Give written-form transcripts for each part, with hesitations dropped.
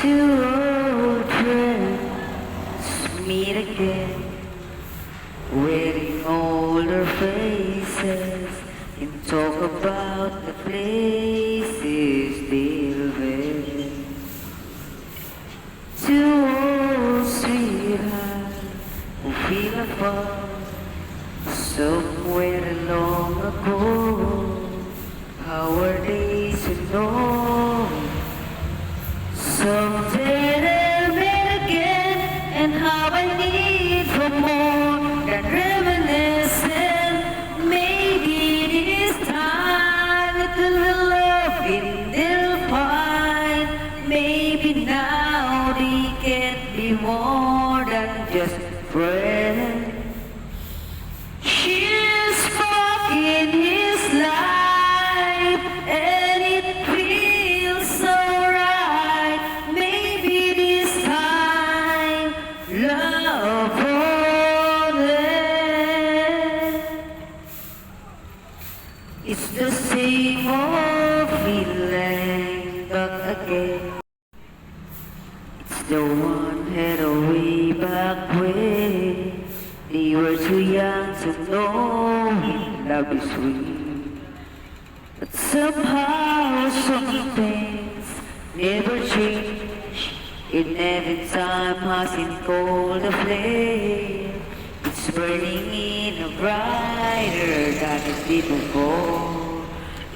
Two old friends meet again, wearing older faces, and talk about the places they've been. Two old sweethearts who feel apart somewhere long ago. How are they to know? Someday they'll meet again, and how I need for more than reminiscing. Maybe this time that the loving they'll find. Maybe now they can be more than just friends. She's stuck in his life, and it feels so right. Maybe this time, love won't end. It's the same old feeling back again. It's the one had a way back when they were too young to know love is sweet. But somehow some things never change. And every time passing cold a flame, it's burning in a brighter than it did before.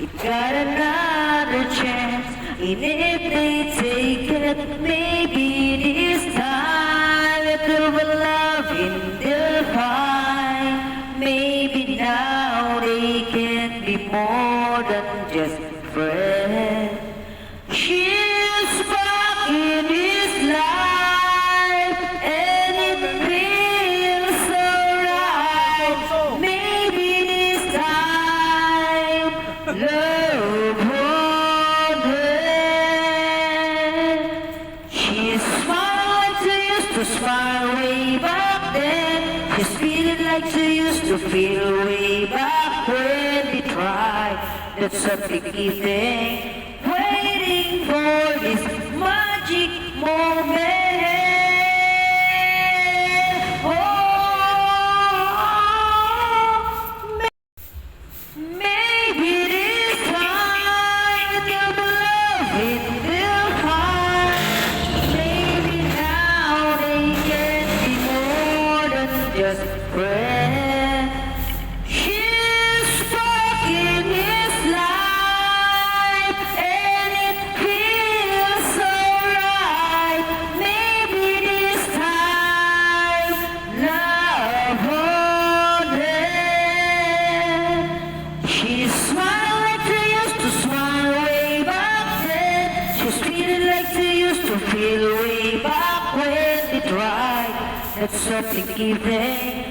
It got another chance, and if they take it, maybe this time it will be loving they'll find. Maybe now they can be more than just friends. She's back in his life, and it feels so right. Maybe this time love won't end. She smiled like she used to smile way back then. She's feeling like she used to feel way back when they tried. That's something thing, waiting for this magic moment. Maybe this time they'll be loving they'll find. Maybe now they can be more than just friends. She's stuck in his life, and it feels so right. Maybe this time love won't end. She smiled like she used to smile way back then. She's feeling like she used to feel way back when they tried. That's something given.